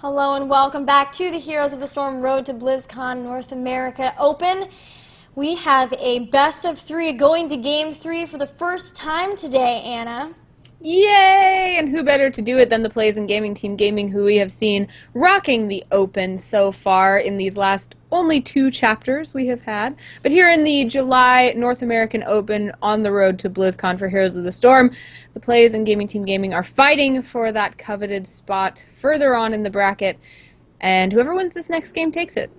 Hello and welcome back to the Heroes of the Storm Road to BlizzCon North America Open. We have a best of three going to game three for the first time today, Anna. Yay! And who better to do it than the PLEYZ and Gaming Team Gaming, who we have seen rocking the Open so far in these last only 2 chapters we have had. But here in the July North American Open on the road to BlizzCon for Heroes of the Storm, the PLEYZ and Gaming Team Gaming are fighting for that coveted spot further on in the bracket, and whoever wins this next game takes it.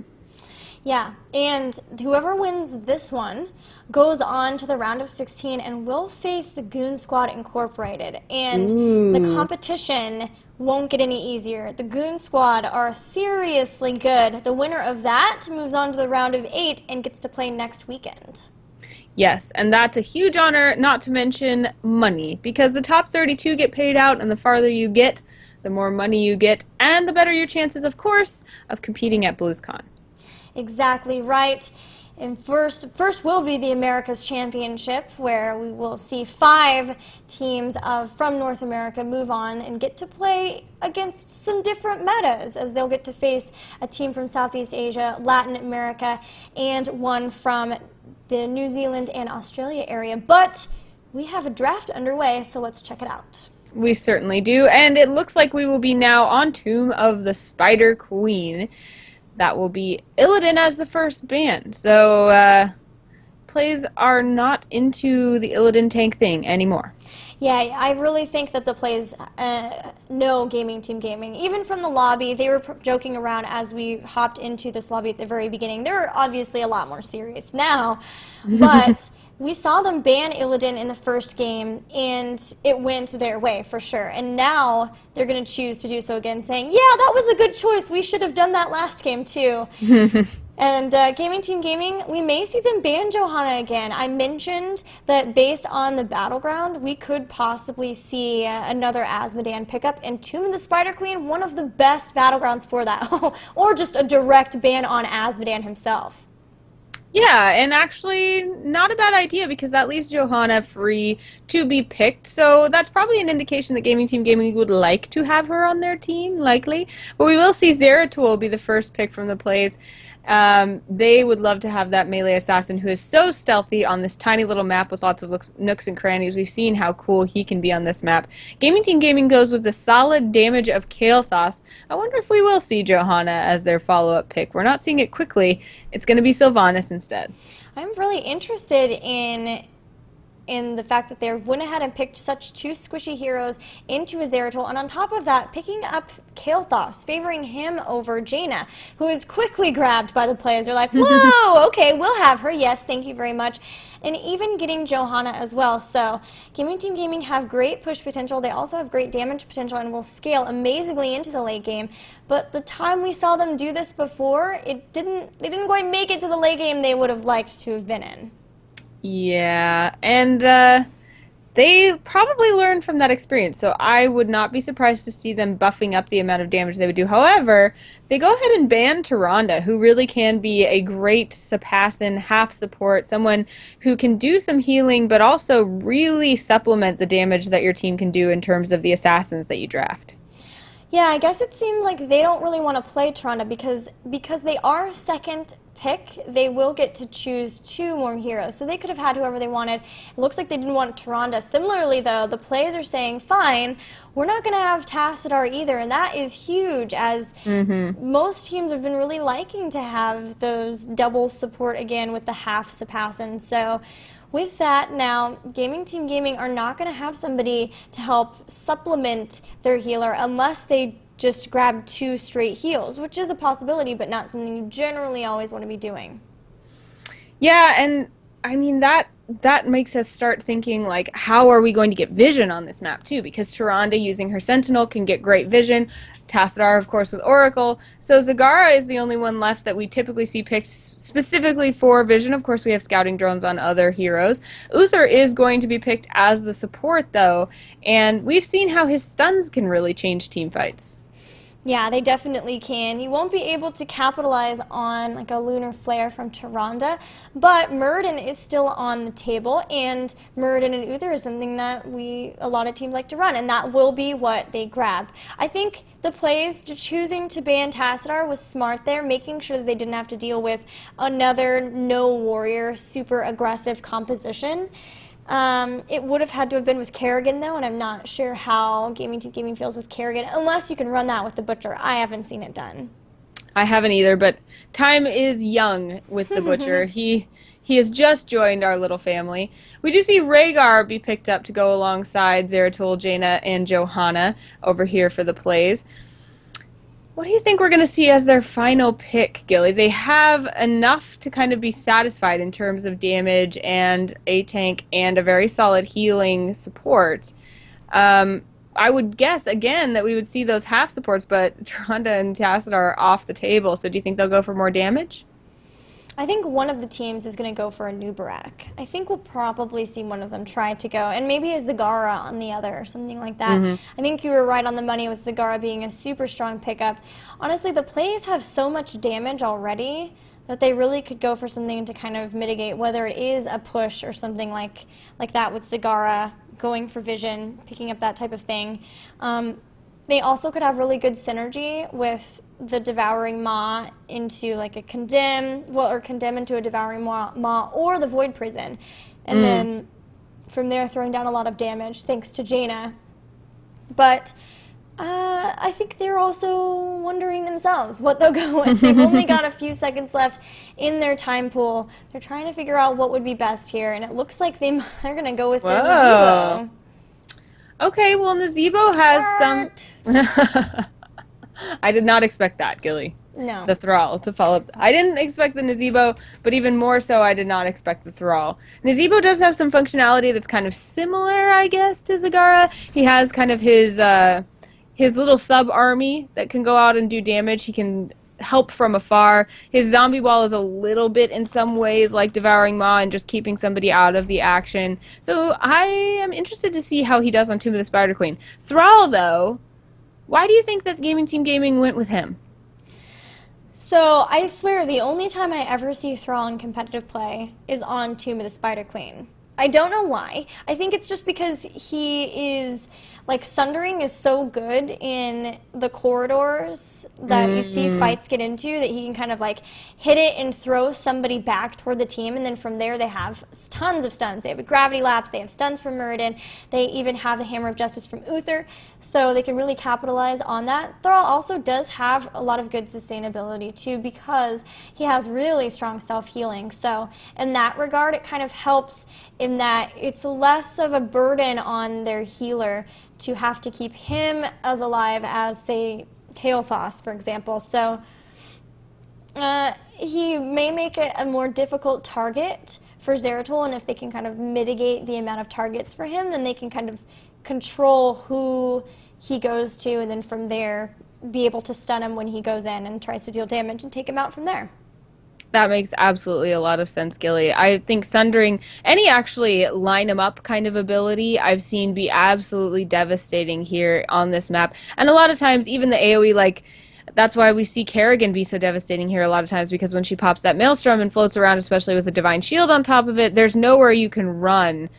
Yeah, and whoever wins this one goes on to the round of 16 and will face the Goon Squad Incorporated. And the competition won't get any easier. The Goon Squad are seriously good. The winner of that moves on to the round of 8 and gets to play next weekend. Yes, and that's a huge honor, not to mention money, because the top 32 get paid out, and the farther you get, the more money you get, and the better your chances, of course, of competing at BlizzCon. Exactly right. And first will be the Americas Championship, where we will see 5 teams from North America move on and get to play against some different metas, as they'll get to face a team from Southeast Asia, Latin America, and one from the New Zealand and Australia area. But we have a draft underway, so let's check it out. We certainly do, and it looks like we will be now on Tomb of the Spider Queen. That will be Illidan as the first ban. So, PLEYZ are not into the Illidan tank thing anymore. Yeah, I really think that the PLEYZ know Gaming Team Gaming. Even from the lobby, they were joking around as we hopped into this lobby at the very beginning. They're obviously a lot more serious now, but we saw them ban Illidan in the first game, and it went their way for sure. And now they're going to choose to do so again, saying, yeah, that was a good choice. We should have done that last game too. And Gaming Team Gaming, we may see them ban Johanna again. I mentioned that based on the Battleground, we could possibly see another Azmodan pickup, and Tomb of the Spider Queen, one of the best Battlegrounds for that. Or just a direct ban on Azmodan himself. Yeah, and actually not a bad idea, because that leaves Johanna free to be picked. So that's probably an indication that Gaming Team Gaming would like to have her on their team, likely. But we will see Zeratul be the first pick from the PLEYZ. They would love to have that melee assassin who is so stealthy on this tiny little map with lots of nooks and crannies. We've seen how cool he can be on this map. Gaming Team Gaming goes with the solid damage of Kael'thas. I wonder if we will see Johanna as their follow-up pick. We're not seeing it quickly. It's going to be Sylvanas instead. I'm really interested in the fact that they went ahead and picked such 2 squishy heroes into a Zeratul, and on top of that, picking up Kael'thas, favoring him over Jaina, who is quickly grabbed by the players. They're like, whoa, okay, we'll have her, yes, thank you very much. And even getting Johanna as well. So Gaming Team Gaming have great push potential. They also have great damage potential and will scale amazingly into the late game. But the time we saw them do this before, they didn't quite make it to the late game they would have liked to have been in. Yeah, and they probably learned from that experience, so I would not be surprised to see them buffing up the amount of damage they would do. However, they go ahead and ban Tyrande, who really can be a great Sapassin, half support, someone who can do some healing, but also really supplement the damage that your team can do in terms of the assassins that you draft. Yeah, I guess it seems like they don't really want to play Tyrande because they are second pick. They will get to choose 2 more heroes, so they could have had whoever they wanted. It looks like they didn't want Tyrande. Similarly, though, the PLEYZ are saying, fine, we're not going to have Tassadar either, and that is huge, as most teams have been really liking to have those double support again with the half Sapassin. So with that, now, Gaming Team Gaming are not going to have somebody to help supplement their healer unless they just grab 2 straight heals, which is a possibility, but not something you generally always want to be doing. Yeah, and I mean, that makes us start thinking, like, how are we going to get vision on this map, too? Because Tyrande, using her Sentinel, can get great vision. Tassadar, of course, with Oracle. So Zagara is the only one left that we typically see picked specifically for vision. Of course, we have scouting drones on other heroes. Uther is going to be picked as the support, though, and we've seen how his stuns can really change team fights. Yeah, they definitely can. He won't be able to capitalize on like a lunar flare from Tyrande, but Muradin is still on the table, and Muradin and Uther is something that a lot of teams like to run, and that will be what they grab. I think the PLEYZ choosing to ban Tassadar was smart there, making sure that they didn't have to deal with another no warrior, super aggressive composition. It would have had to have been with Kerrigan, though, and I'm not sure how Gaming Team Gaming feels with Kerrigan, unless you can run that with the Butcher. I haven't seen it done. I haven't either, but time is young with the Butcher. He has just joined our little family. We do see Rhaegar be picked up to go alongside Zeratul, Jaina, and Johanna over here for the PLEYZ. What do you think we're going to see as their final pick, Gilly? They have enough to kind of be satisfied in terms of damage and a tank and a very solid healing support. I would guess, again, that we would see those half supports, but Tyrande and Tassadar are off the table, so do you think they'll go for more damage? I think one of the teams is going to go for a Nubarak. I think we'll probably see one of them try to go, and maybe a Zagara on the other, or something like that. I think you were right on the money with Zagara being a super strong pickup. Honestly, the PLEYZ have so much damage already that they really could go for something to kind of mitigate, whether it is a push or something like that with Zagara, going for vision, picking up that type of thing. They also could have really good synergy with the Devouring Maw into like a Condemn, or Condemn into a Devouring Maw or the Void Prison. And then from there throwing down a lot of damage thanks to Jaina. But I think they're also wondering themselves what they'll go with. They've only got a few seconds left in their time pool. They're trying to figure out what would be best here, and it looks like they're going to go with their Nazebo. Okay, well, Nazebo has some... I did not expect that, Gilly. No. The Thrall to follow up. I didn't expect the Nazebo, but even more so, I did not expect the Thrall. Nazebo does have some functionality that's kind of similar, I guess, to Zagara. He has kind of his little sub-army that can go out and do damage. He can help from afar. His zombie wall is a little bit, in some ways, like Devouring Maw and just keeping somebody out of the action. So I am interested to see how he does on Tomb of the Spider Queen. Thrall, though, why do you think that Gaming Team Gaming went with him? So I swear the only time I ever see Thrall in competitive play is on Tomb of the Spider Queen. I don't know why. I think it's just because he is, like, Sundering is so good in the corridors that you see fights get into that he can kind of, like, hit it and throw somebody back toward the team, and then from there they have tons of stuns. They have a Gravity Lapse, they have stuns from Muradin, they even have the Hammer of Justice from Uther, so they can really capitalize on that. Thrall also does have a lot of good sustainability, too, because he has really strong self-healing. So in that regard, it kind of helps in that it's less of a burden on their healer to have to keep him as alive as, say, Kael'thas, for example. So he may make it a more difficult target for Zeratul, and if they can kind of mitigate the amount of targets for him, then they can kind of control who he goes to, and then from there be able to stun him when he goes in and tries to deal damage and take him out from there. That makes absolutely a lot of sense, Gilly. I think Sundering, any actually line him up kind of ability, I've seen be absolutely devastating here on this map. And a lot of times, even the AoE, like, that's why we see Kerrigan be so devastating here a lot of times, because when she pops that Maelstrom and floats around, especially with a Divine Shield on top of it, there's nowhere you can run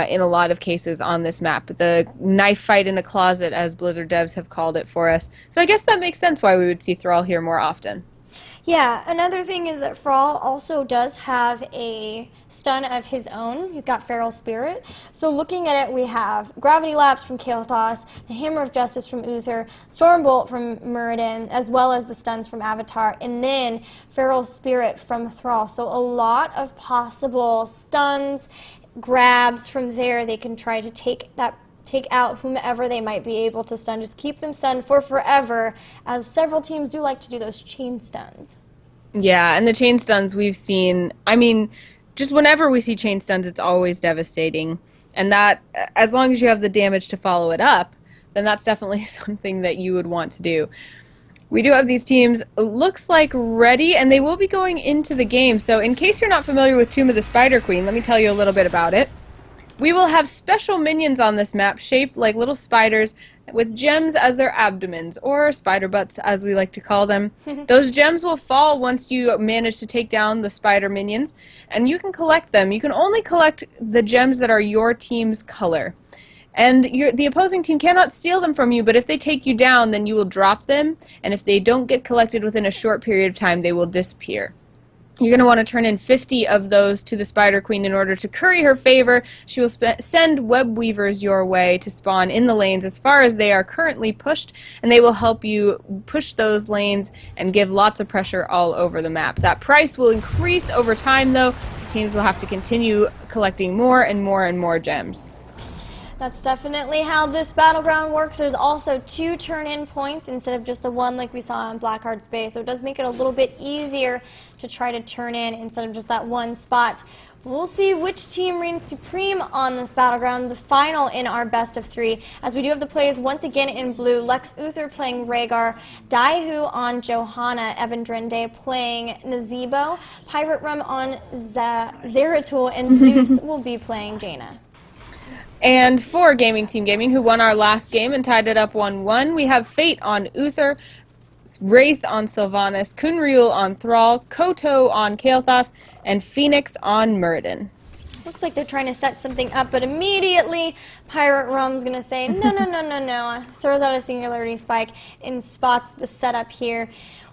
in a lot of cases on this map. The knife fight in a closet, as Blizzard devs have called it for us. So I guess that makes sense why we would see Thrall here more often. Yeah, another thing is that Thrall also does have a stun of his own. He's got Feral Spirit. So looking at it, we have Gravity Lapse from Kael'thas, the Hammer of Justice from Uther, Stormbolt from Muradin, as well as the stuns from Avatar, and then Feral Spirit from Thrall. So a lot of possible stuns, grabs from there. They can try to take out whomever they might be able to stun. Just keep them stunned for forever, as several teams do like to do those chain stuns. Yeah, and the chain stuns we've seen, I mean, just whenever we see chain stuns, it's always devastating. And that, as long as you have the damage to follow it up, then that's definitely something that you would want to do. We do have these teams, looks like, ready, and they will be going into the game. So in case you're not familiar with Tomb of the Spider Queen, let me tell you a little bit about it. We will have special minions on this map shaped like little spiders with gems as their abdomens, or spider butts as we like to call them. Those gems will fall once you manage to take down the spider minions, and you can collect them. You can only collect the gems that are your team's color. And the opposing team cannot steal them from you, but if they take you down, then you will drop them, and if they don't get collected within a short period of time, they will disappear. You're going to want to turn in 50 of those to the Spider Queen in order to curry her favor. She will send web weavers your way to spawn in the lanes as far as they are currently pushed, and they will help you push those lanes and give lots of pressure all over the map. That price will increase over time, though, so teams will have to continue collecting more and more and more gems. That's definitely how this battleground works. There's also 2 turn-in points instead of just the 1 like we saw in Blackheart's Bay, so it does make it a little bit easier to try to turn in instead of just that 1 spot. We'll see which team reigns supreme on this battleground, the final in our best of 3, as we do have the plays once again in blue. Lex Uther playing Rhaegar, Daihu on Johanna, Evan Drende playing Nazebo, Pirate Rum on Zeratul, and Zeus will be playing Jaina. And for Gaming Team Gaming, who won our last game and tied it up 1-1, we have Fate on Uther, Wraith on Sylvanas, Kunriel on Thrall, Koto on Kael'thas, and Phoenix on Muradin. Looks like they're trying to set something up, but immediately Pirate Rum's going to say, no. Throws out a Singularity Spike and spots the setup here.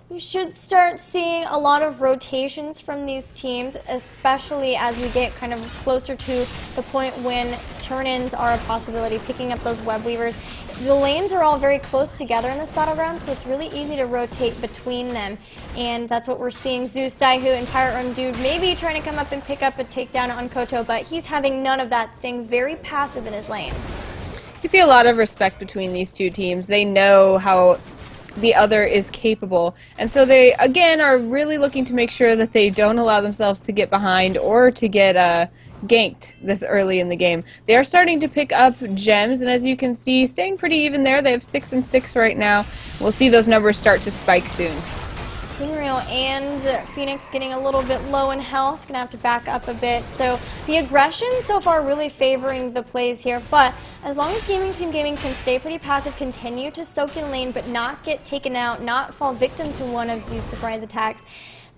We should start seeing a lot of rotations from these teams, especially as we get kind of closer to the point when turn-ins are a possibility, picking up those web weavers. The lanes are all very close together in this battleground, so it's really easy to rotate between them. And that's what we're seeing. Zeus, Daihu, and Pirate Rum Dude maybe trying to come up and pick up a takedown on Koto, but he's having none of that, staying very passive in his lane. You see a lot of respect between these two teams. They know how the other is capable, and so they again are really looking to make sure that they don't allow themselves to get behind or to get ganked this early in the game. They are starting to pick up gems, and as you can see, staying pretty even there. They have 6 and 6 right now. We'll see those numbers start to spike soon. Kunriel and Phoenix getting a little bit low in health, gonna have to back up a bit. So the aggression so far really favoring the plays here, but as long as Gaming Team Gaming can stay pretty passive, continue to soak in lane, but not get taken out, not fall victim to one of these surprise attacks,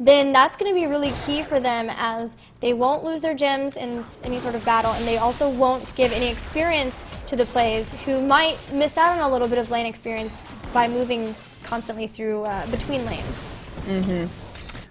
then that's going to be really key for them, as they won't lose their gems in any sort of battle, and they also won't give any experience to the plays, who might miss out on a little bit of lane experience by moving constantly through between lanes.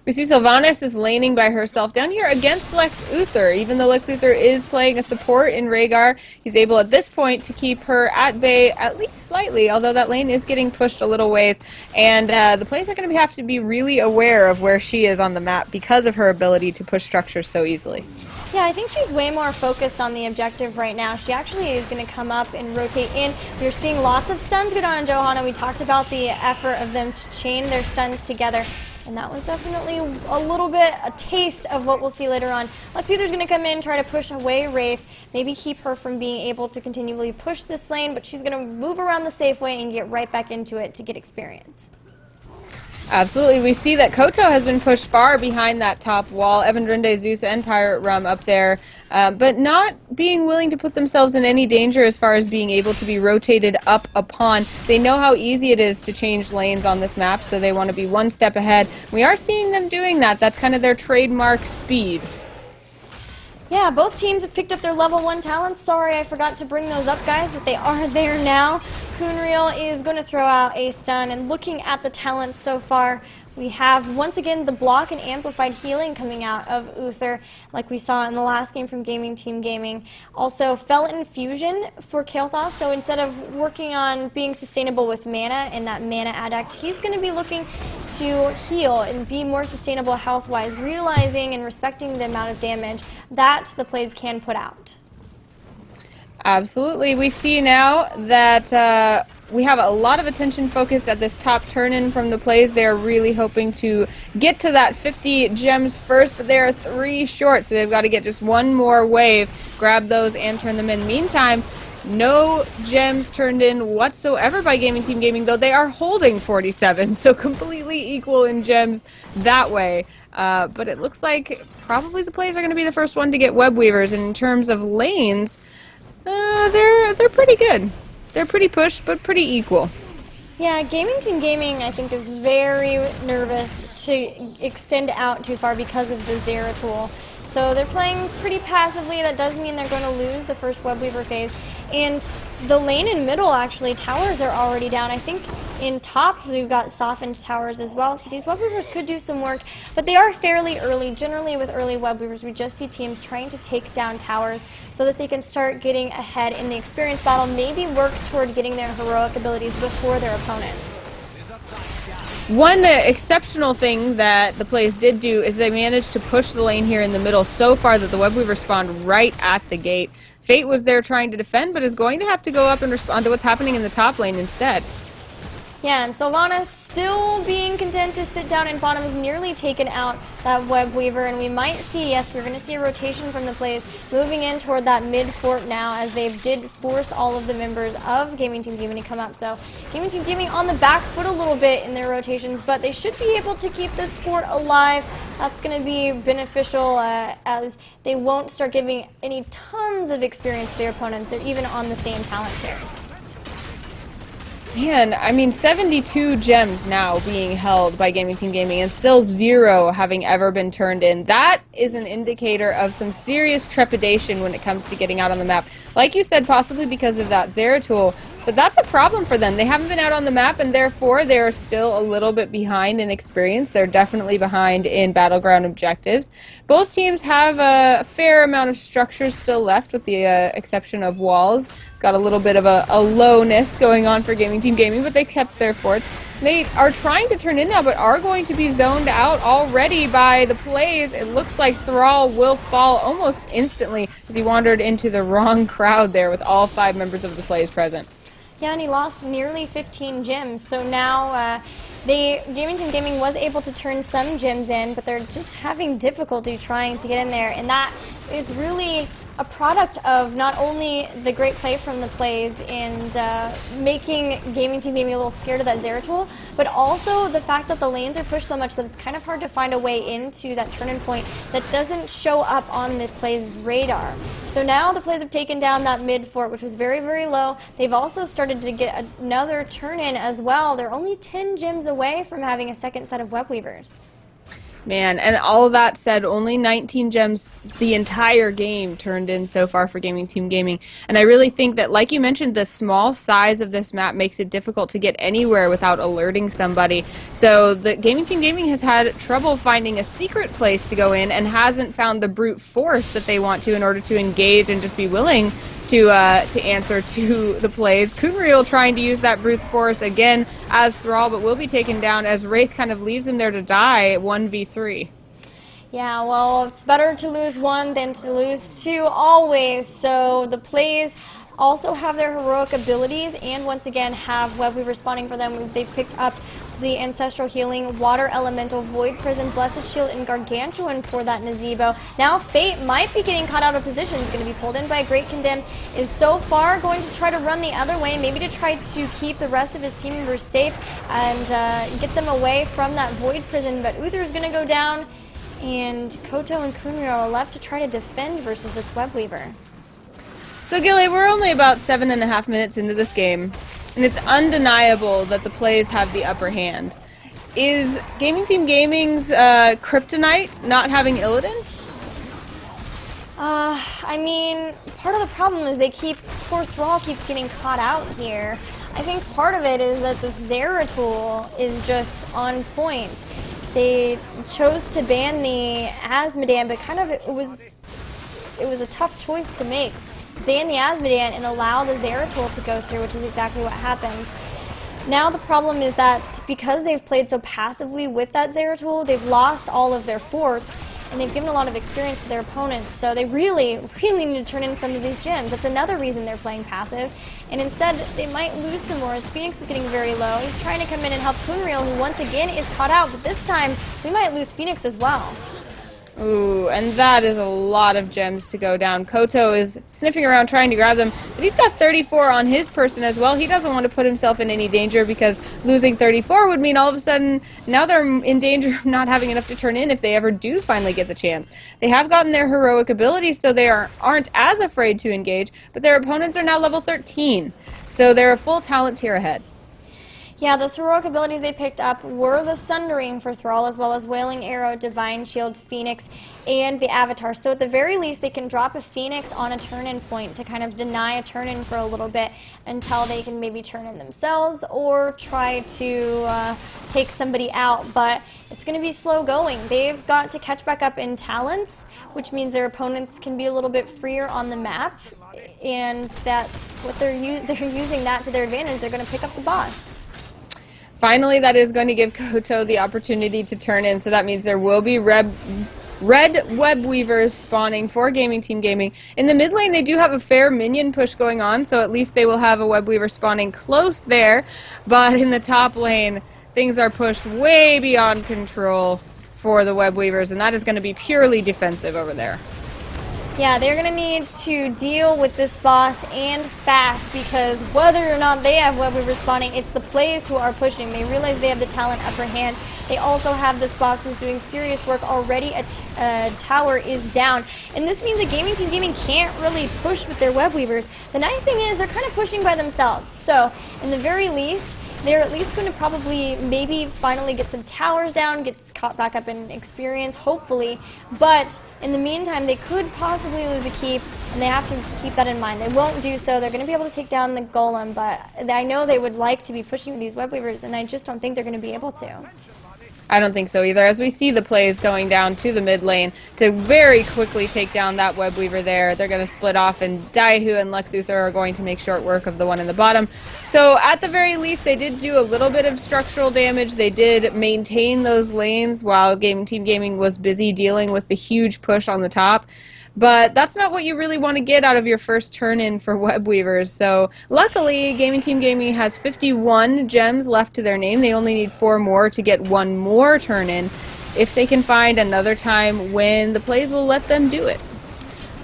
We see Sylvanas is laning by herself down here against Lex Uther. Even though Lex Uther is playing a support in Rhaegar, he's able at this point to keep her at bay at least slightly, although that lane is getting pushed a little ways. And the players are going to have to be really aware of where she is on the map because of her ability to push structures so easily. Yeah, I think she's way more focused on the objective right now. She actually is going to come up and rotate in. We're seeing lots of stuns go down on Johanna. We talked about the effort of them to chain their stuns together, and that was definitely a little bit a taste of what we'll see later on. Lex Uther's going to come in, try to push away Wraith, maybe keep her from being able to continually push this lane, but she's going to move around the safe way and get right back into it to get experience. Absolutely. We see that Koto has been pushed far behind that top wall. Evan Drende, Zeus, and Pirate Rum up there, but not being willing to put themselves in any danger as far as being able to be rotated up upon. They know how easy it is to change lanes on this map, so they want to be one step ahead. We are seeing them doing that. That's kind of their trademark speed. Yeah, both teams have picked up their level 1 talents. Sorry, I forgot to bring those up, guys, but they are there now. Kunriel is going to throw out a stun, and looking at the talents so far, we have, once again, the block and amplified healing coming out of Uther, like we saw in the last game from Gaming Team Gaming. Also, Fell Infusion for Kael'thas, so instead of working on being sustainable with mana and that mana adduct, he's going to be looking to heal and be more sustainable health-wise, realizing and respecting the amount of damage that the plays can put out. Absolutely. We see now that we have a lot of attention focused at this top turn-in from the plays. They're really hoping to get to that 50 gems first, but they are 3 short, so they've got to get just one more wave, grab those, and turn them in. Meantime, no gems turned in whatsoever by Gaming Team Gaming, though they are holding 47, so completely equal in gems that way. But it looks like probably the PLEYZ are going to be the first one to get web weavers. And in terms of lanes, they're pretty good. They're pretty pushed, but pretty equal. Yeah, Gaming Team Gaming, I think, is very nervous to extend out too far because of the Zeratul. So they're playing pretty passively. That does mean they're going to lose the first web weaver phase. And the lane in middle, actually, towers are already down. I think in top, we've got softened towers as well. So these web weavers could do some work, but they are fairly early. Generally, with early web weavers, we just see teams trying to take down towers so that they can start getting ahead in the experience battle, maybe work toward getting their heroic abilities before their opponents. One exceptional thing that the PLEYZ did do is they managed to push the lane here in the middle so far that the web weaver spawned right at the gate. Fate was there trying to defend, but is going to have to go up and respond to what's happening in the top lane instead. Yeah, and Sylvanas still being content to sit down, and Bottom has nearly taken out that web weaver, and we might see, yes, we're going to see a rotation from the PLEYZ moving in toward that mid fort now, as they did force all of the members of Gaming Team Gaming to come up. So Gaming Team Gaming on the back foot a little bit in their rotations, but they should be able to keep this fort alive. That's going to be beneficial as they won't start giving any tons of experience to their opponents. They're even on the same talent tier. Man, I mean, 72 gems now being held by Gaming Team Gaming and still 0 having ever been turned in. That is an indicator of some serious trepidation when it comes to getting out on the map. Like you said, possibly because of that Zeratul, but that's a problem for them. They haven't been out on the map, and therefore they're still a little bit behind in experience. They're definitely behind in battleground objectives. Both teams have a fair amount of structures still left, with the exception of walls. Got a little bit of a lowness going on for Gaming Team Gaming, but they kept their forts. They are trying to turn in now, but are going to be zoned out already by the PLEYZ. It looks like Thrall will fall almost instantly as he wandered into the wrong crowd there with all 5 members of the PLEYZ present. Yeah, and he lost nearly 15 gems, so now Gaming Team Gaming was able to turn some gems in, but they're just having difficulty trying to get in there, and that is really a product of not only the great play from the PLEYZ and making Gaming Team Gaming a little scared of that Zeratul, but also the fact that the lanes are pushed so much that it's kind of hard to find a way into that turn-in point that doesn't show up on the PLEYZ's radar. So now the PLEYZ have taken down that mid fort, which was very, very low. They've also started to get another turn-in as well. They're only 10 gems away from having a second set of web weavers. Man, and all of that said, only 19 gems the entire game turned in so far for Gaming Team Gaming. And I really think that, like you mentioned, the small size of this map makes it difficult to get anywhere without alerting somebody. So the Gaming Team Gaming has had trouble finding a secret place to go in and hasn't found the brute force that they want to in order to engage and just be willing to answer to the PLEYZ. Kunriel trying to use that brute force again as Thrall, but will be taken down as Wraith kind of leaves him there to die 1v3. Yeah, well, it's better to lose 1 than to lose 2 always. So the PLEYZ also have their heroic abilities and once again have web weaver spawning for them. They've picked up the Ancestral Healing, Water Elemental, Void Prison, Blessed Shield, and Gargantuan for that Nazebo. Now Fate might be getting caught out of position. He's going to be pulled in by a Great Condemn. Is so far going to try to run the other way, maybe to try to keep the rest of his team members safe and get them away from that Void Prison. But Uther's going to go down, and Koto and Kunriel are left to try to defend versus this web weaver. So Gilly, we're only about 7.5 minutes into this game, and it's undeniable that the PLEYZ have the upper hand. Is Gaming Team Gaming's kryptonite not having Illidan? I mean, part of the problem is poor Thrall keeps getting caught out here. I think part of it is that this Zeratul is just on point. They chose to ban the Asmodan, but kind of it was a tough choice to make. Ban the Asmodan and allow the Zeratul to go through, which is exactly what happened. Now the problem is that because they've played so passively with that Zeratul, they've lost all of their forts, and they've given a lot of experience to their opponents, so they really, really need to turn in some of these gems. That's another reason they're playing passive, and instead they might lose some more as Phoenix is getting very low. He's trying to come in and help Kunriel, who once again is caught out, but this time we might lose Phoenix as well. Ooh, and that is a lot of gems to go down. Koto is sniffing around trying to grab them, but he's got 34 on his person as well. He doesn't want to put himself in any danger because losing 34 would mean all of a sudden now they're in danger of not having enough to turn in if they ever do finally get the chance. They have gotten their heroic abilities, so they aren't as afraid to engage, but their opponents are now level 13, so they're a full talent tier ahead. Yeah, those heroic abilities they picked up were the Sundering for Thrall, as well as Wailing Arrow, Divine Shield, Phoenix, and the Avatar. So at the very least, they can drop a Phoenix on a turn-in point to kind of deny a turn-in for a little bit until they can maybe turn in themselves or try to take somebody out. But it's going to be slow going. They've got to catch back up in talents, which means their opponents can be a little bit freer on the map, and that's what they're using that to their advantage. They're going to pick up the boss. Finally, that is going to give Koto the opportunity to turn in, so that means there will be red web weavers spawning for Gaming Team Gaming. In the mid lane, they do have a fair minion push going on, so at least they will have a web weaver spawning close there, but in the top lane, things are pushed way beyond control for the web weavers, and that is going to be purely defensive over there. Yeah, they're going to need to deal with this boss and fast, because whether or not they have web weavers spawning, it's the PLEYZ who are pushing. They realize they have the talent upper hand. They also have this boss who's doing serious work already. A tower is down, and this means that Gaming Team Gaming can't really push with their web weavers. The nice thing is they're kind of pushing by themselves, so in the very least, they're at least going to probably maybe finally get some towers down, get caught back up in experience, hopefully. But in the meantime, they could possibly lose a keep, and they have to keep that in mind. They won't do so. They're going to be able to take down the golem, but I know they would like to be pushing with these web weavers, and I just don't think they're going to be able to. I don't think so either, as we see the PLEYZ going down to the mid lane to very quickly take down that web weaver there. They're going to split off, and Daihu and Luxuther are going to make short work of the one in the bottom. So at the very least, they did do a little bit of structural damage. They did maintain those lanes while Gaming Team Gaming was busy dealing with the huge push on the top. But that's not what you really want to get out of your first turn-in for web weavers. So luckily, Gaming Team Gaming has 51 gems left to their name. They only need 4 more to get 1 more turn-in if they can find another time when the PLEYZ will let them do it.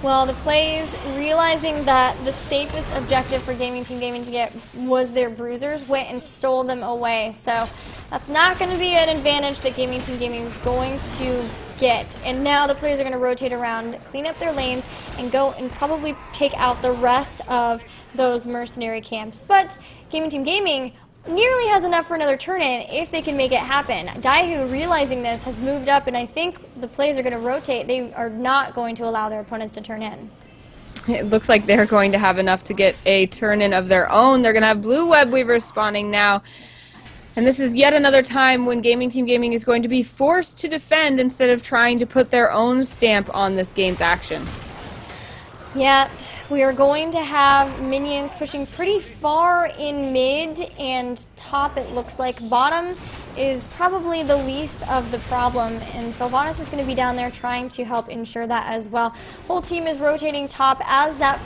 Well, the PLEYZ, realizing that the safest objective for Gaming Team Gaming to get was their bruisers, went and stole them away. So that's not going to be an advantage that Gaming Team Gaming is going to get. And now the players are going to rotate around, clean up their lanes, and go and probably take out the rest of those mercenary camps. But Gaming Team Gaming nearly has enough for another turn-in if they can make it happen. Daihu, realizing this, has moved up, and I think the players are going to rotate. They are not going to allow their opponents to turn in. It looks like they're going to have enough to get a turn-in of their own. They're going to have blue web weavers spawning now. And this is yet another time when Gaming Team Gaming is going to be forced to defend instead of trying to put their own stamp on this game's action. Yeah, we are going to have minions pushing pretty far in mid and top, it looks like. Bottom is probably the least of the problem, and Sylvanas is going to be down there trying to help ensure that as well. Whole team is rotating top as that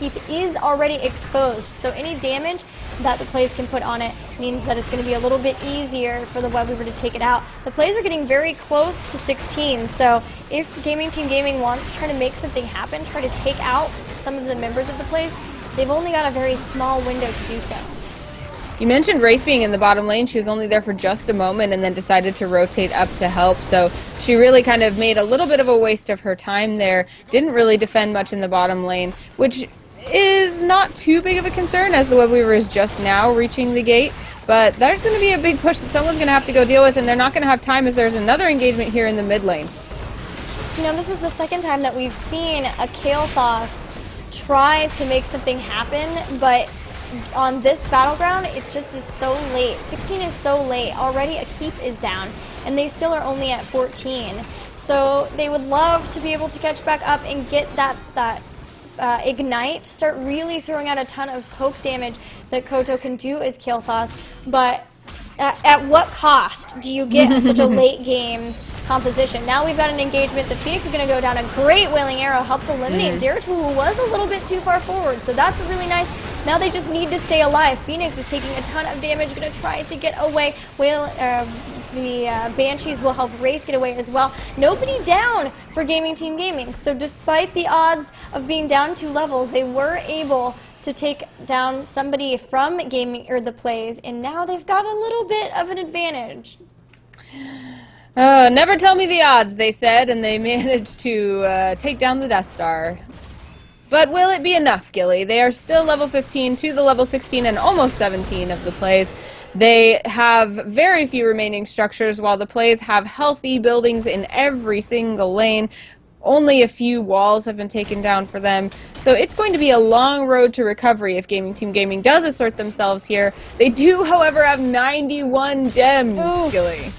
keep is already exposed, so any damage that the PLEYZ can put on it means that it's going to be a little bit easier for the web weaver to take it out. The PLEYZ are getting very close to 16, so if Gaming Team Gaming wants to try to make something happen, try to take out some of the members of the PLEYZ, they've only got a very small window to do so. You mentioned Wraith being in the bottom lane. She was only there for just a moment and then decided to rotate up to help. So she really kind of made a little bit of a waste of her time there. Didn't really defend much in the bottom lane, which is not too big of a concern as the web weaver is just now reaching the gate. But there's going to be a big push that someone's going to have to go deal with, and they're not going to have time as there's another engagement here in the mid lane. You know, this is the second time that we've seen a Kael'thas try to make something happen, but on this battleground, it just is so late. 16 is so late. Already a keep is down, and they still are only at 14. So they would love to be able to catch back up and get that ignite, start really throwing out a ton of poke damage that Koto can do as Kael'thas, but at what cost do you get such a late game composition? Now we've got an engagement. The Phoenix is going to go down. A great Wailing Arrow helps eliminate Zeratul, who was a little bit too far forward, so that's really nice. Now they just need to stay alive. Phoenix is taking a ton of damage, going to try to get away. The Banshees will help Wraith get away as well. Nobody down for Gaming Team Gaming. So despite the odds of being down 2 levels, they were able to take down somebody from gaming or the PLEYZ, and now they've got a little bit of an advantage. Never tell me the odds, they said, and they managed to take down the Death Star. But will it be enough, Gilly? They are still level 15 to the level 16 and almost 17 of the PLEYZ. They have very few remaining structures, while the PLEYZ have healthy buildings in every single lane. Only a few walls have been taken down for them. So it's going to be a long road to recovery if Gaming Team Gaming does assert themselves here. They do, however, have 91 gems, Oof. Gilly.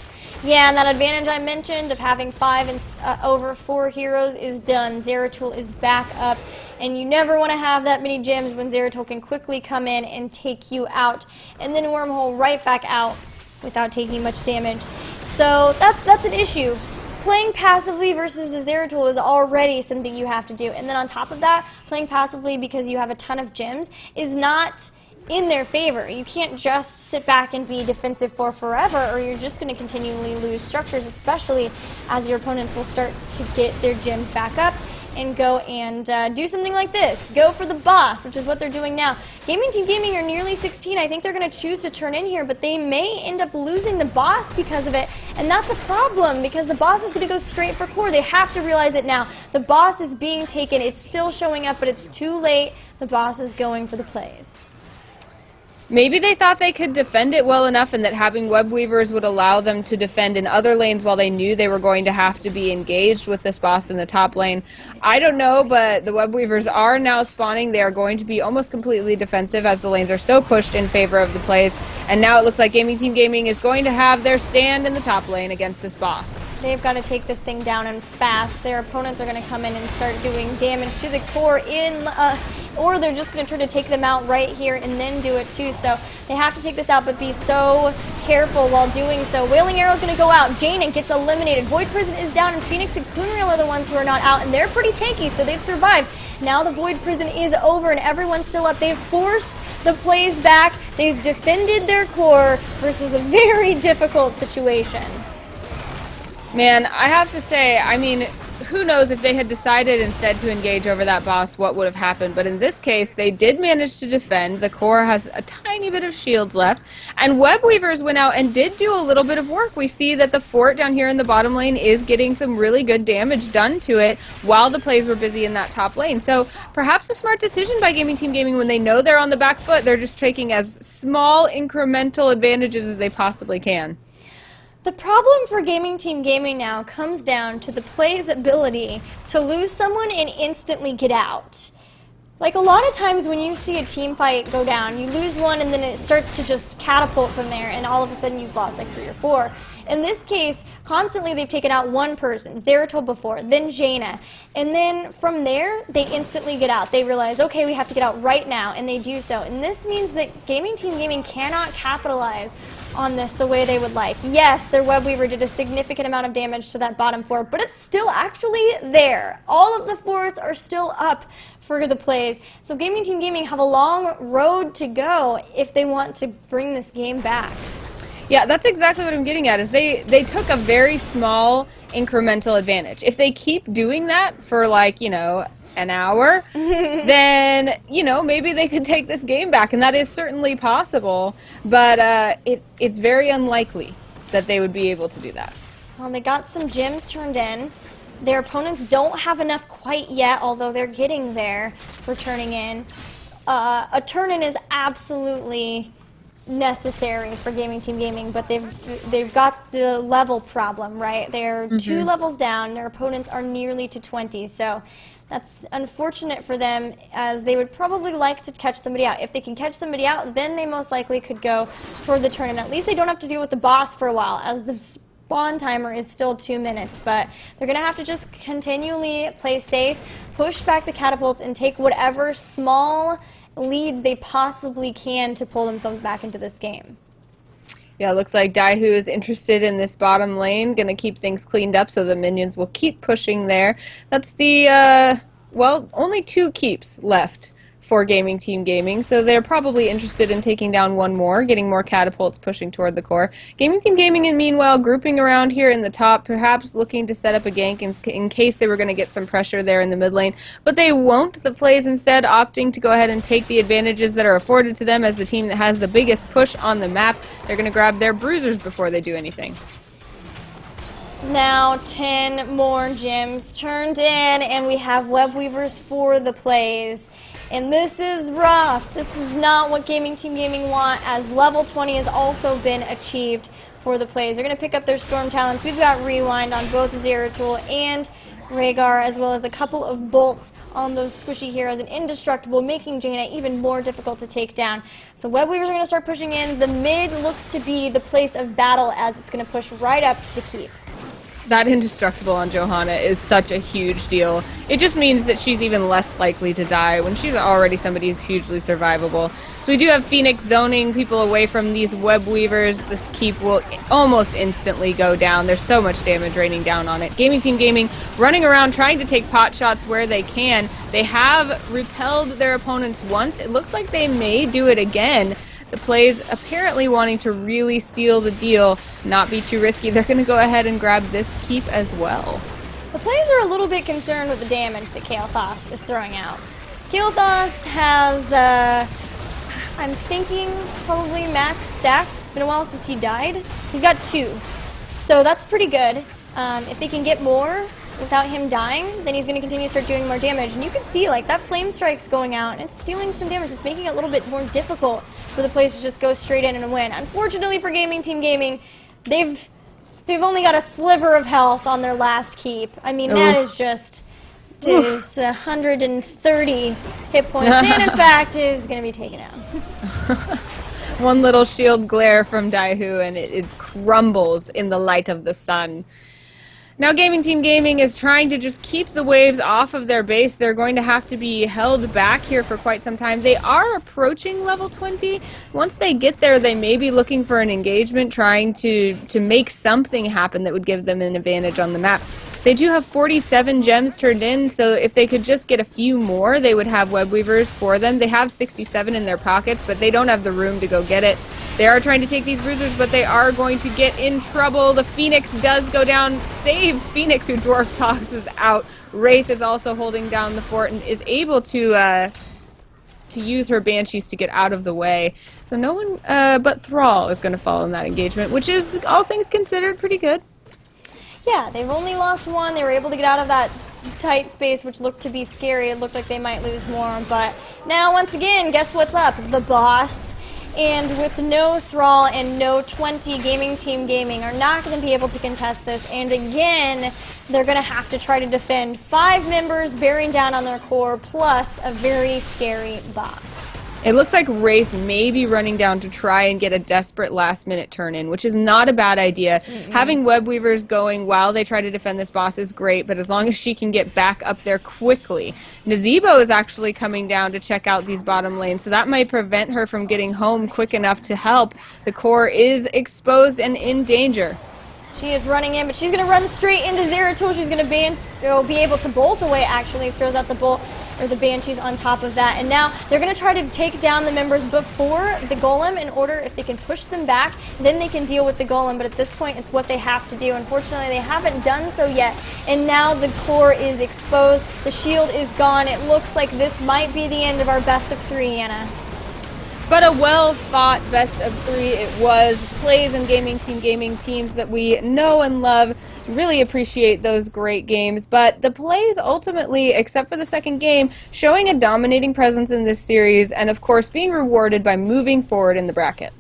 Yeah, and that advantage I mentioned of having 5 and over 4 heroes is done. Zeratul is back up, and you never want to have that many gems when Zeratul can quickly come in and take you out, and then Wormhole right back out without taking much damage. So that's an issue. Playing passively versus a Zeratul is already something you have to do, and then on top of that, playing passively because you have a ton of gems is not in their favor. You can't just sit back and be defensive for forever, or you're just going to continually lose structures, especially as your opponents will start to get their gems back up and go and do something like this. Go for the boss, which is what they're doing now. Gaming Team Gaming are nearly 16. I think they're going to choose to turn in here, but they may end up losing the boss because of it, and that's a problem because the boss is going to go straight for core. They have to realize it now. The boss is being taken. It's still showing up, but it's too late. The boss is going for the PLEYZ. Maybe they thought they could defend it well enough and that having web weavers would allow them to defend in other lanes while they knew they were going to have to be engaged with this boss in the top lane. I don't know, but the web weavers are now spawning. They are going to be almost completely defensive as the lanes are so pushed in favor of the PLEYZ. And now it looks like Gaming Team Gaming is going to have their stand in the top lane against this boss. They've got to take this thing down and fast. Their opponents are going to come in and start doing damage to the core or they're just going to try to take them out right here and then do it too. So they have to take this out, but be so careful while doing so. Wailing Arrow is going to go out. Jaina gets eliminated. Void Prison is down, and Phoenix and Kunriel are the ones who are not out, and they're pretty tanky, so they've survived. Now the Void Prison is over, and everyone's still up. They've forced the PLEYZ back. They've defended their core versus a very difficult situation. Man, I have to say, I mean, who knows if they had decided instead to engage over that boss, what would have happened. But in this case, they did manage to defend. The core has a tiny bit of shields left. And web weavers went out and did do a little bit of work. We see that the fort down here in the bottom lane is getting some really good damage done to it while the PLEYZ were busy in that top lane. So perhaps a smart decision by Gaming Team Gaming. When they know they're on the back foot, they're just taking as small incremental advantages as they possibly can. The problem for Gaming Team Gaming now comes down to the PLEYZ ability to lose someone and instantly get out. Like a lot of times when you see a team fight go down, you lose one and then it starts to just catapult from there, and all of a sudden you've lost like 3 or 4. In this case, constantly they've taken out one person, Zeratul before, then Jaina, and then from there they instantly get out. They realize, okay, we have to get out right now, and they do so. And this means that Gaming Team Gaming cannot capitalize on this the way they would like. Yes, their web weaver did a significant amount of damage to that bottom fort, but it's still actually there. All of the forts are still up for the PLEYZ. So Gaming Team Gaming have a long road to go if they want to bring this game back. Yeah, that's exactly what I'm getting at, is they took a very small incremental advantage. If they keep doing that for, like, you know, an hour, then, you know, maybe they could take this game back, and that is certainly possible, but it's very unlikely that they would be able to do that. Well, they got some gems turned in. Their opponents don't have enough quite yet, although they're getting there for turning in. A turn-in is absolutely necessary for Gaming Team Gaming, but they've got the level problem, right? They're 2 levels down. Their opponents are nearly to 20, so that's unfortunate for them, as they would probably like to catch somebody out. If they can catch somebody out, then they most likely could go toward the turn, and at least they don't have to deal with the boss for a while, as the spawn timer is still 2 minutes. But they're going to have to just continually play safe, push back the catapults, and take whatever small leads they possibly can to pull themselves back into this game. Yeah, it looks like Daihu is interested in this bottom lane, going to keep things cleaned up so the minions will keep pushing there. That's the, well, only 2 keeps left for Gaming Team Gaming, so they're probably interested in taking down one more, getting more catapults pushing toward the core. Gaming Team Gaming, and meanwhile, grouping around here in the top, perhaps looking to set up a gank in case they were going to get some pressure there in the mid lane, but they won't. The PLEYZ instead opting to go ahead and take the advantages that are afforded to them as the team that has the biggest push on the map. They're going to grab their bruisers before they do anything. Now 10 more gems turned in, and we have web weavers for the PLEYZ. And this is rough. This is not what Gaming Team Gaming want, as level 20 has also been achieved for the PLEYZ. They're going to pick up their Storm Talents. We've got Rewind on both Zeratul and Rhaegar, as well as a couple of bolts on those squishy heroes, and Indestructible, making Jaina even more difficult to take down. So web weavers are going to start pushing in. The mid looks to be the place of battle, as it's going to push right up to the keep. That Indestructible on Johanna is such a huge deal. It just means that she's even less likely to die when she's already somebody who's hugely survivable. So we do have Phoenix zoning people away from these web weavers. This keep will almost instantly go down. There's so much damage raining down on it. Gaming Team Gaming running around trying to take pot shots where they can. They have repelled their opponents once. It looks like they may do it again. The PLEYZ apparently wanting to really seal the deal, not be too risky. They're going to go ahead and grab this keep as well. The PLEYZ are a little bit concerned with the damage that Kael'thas is throwing out. Kael'thas has, I'm thinking, probably max stacks. It's been a while since he died. He's got 2. So that's pretty good. If they can get more without him dying, then he's going to continue to start doing more damage. And you can see, like, that Flame Strike's going out, and it's stealing some damage. It's making it a little bit more difficult for the PLEYZ to just go straight in and win. Unfortunately for Gaming Team Gaming, they've only got a sliver of health on their last keep. I mean, that is just is 130 hit points, and in fact is going to be taken out. One little shield glare from Daihu, and it crumbles in the light of the sun. Now Gaming Team Gaming is trying to just keep the waves off of their base. They're going to have to be held back here for quite some time. They are approaching level 20. Once they get there, they may be looking for an engagement, trying to make something happen that would give them an advantage on the map. They do have 47 gems turned in, so if they could just get a few more, they would have web weavers for them. They have 67 in their pockets, but they don't have the room to go get it. They are trying to take these bruisers, but they are going to get in trouble. The Phoenix does go down, saves Phoenix, who Dwarf tosses out. Wraith is also holding down the fort and is able to use her Banshees to get out of the way. So no one but Thrall is going to fall in that engagement, which is, all things considered, pretty good. Yeah, they've only lost one. They were able to get out of that tight space, which looked to be scary. It looked like they might lose more, but now, once again, guess what's up? The boss. And with no Thrall and no 20, Gaming Team Gaming are not going to be able to contest this. And again, they're going to have to try to defend 5 members bearing down on their core, plus a very scary boss. It looks like Wraith may be running down to try and get a desperate last-minute turn-in, which is not a bad idea. Having web weavers going while they try to defend this boss is great, but as long as she can get back up there quickly. Nazebo is actually coming down to check out these bottom lanes, so that might prevent her from getting home quick enough to help. The core is exposed and in danger. She is running in, but she's going to run straight into Zeratul. She's going to be able to bolt away, actually. Throws out the bolt, or the Banshees on top of that. And now they're going to try to take down the members before the Golem in order, if they can push them back, then they can deal with the Golem. But at this point, it's what they have to do. Unfortunately, they haven't done so yet. And now the core is exposed. The shield is gone. It looks like this might be the end of our best of 3, Anna. But a well-fought best of 3 it was. PLEYZ and Gaming Team Gaming teams that we know and love. Really appreciate those great games. But the PLEYZ ultimately, except for the second game, showing a dominating presence in this series and, of course, being rewarded by moving forward in the bracket.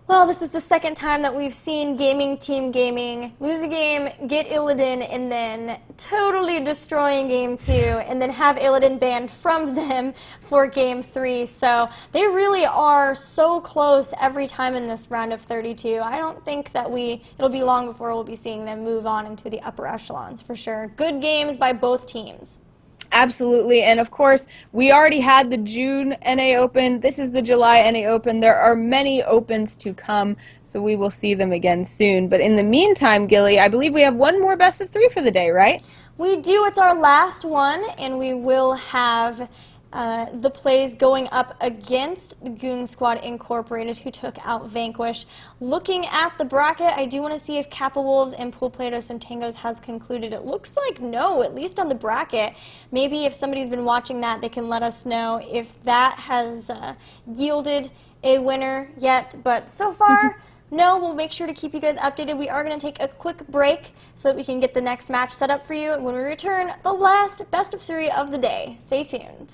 Well, this is the second time that we've seen Gaming Team Gaming lose a game, get Illidan, and then totally destroying Game 2, and then have Illidan banned from them for Game 3. So they really are so close every time in this round of 32. I don't think that it'll be long before we'll be seeing them move on into the upper echelons, for sure. Good games by both teams. Absolutely, and of course, we already had the June NA Open. This is the July NA Open. There are many Opens to come, so we will see them again soon. But in the meantime, Gilly, I believe we have one more best of 3 for the day, right? We do. It's our last one, and we will have the PLEYZ going up against the Goon Squad Incorporated, who took out Vanquish. Looking at the bracket, I do want to see if Kappa Wolves and Pool Play-Doh and Tangos has concluded. It looks like no, at least on the bracket. Maybe if somebody's been watching that, they can let us know if that has yielded a winner yet. But so far, no. We'll make sure to keep you guys updated. We are going to take a quick break so that we can get the next match set up for you. And when we return, the last best of 3 of the day. Stay tuned.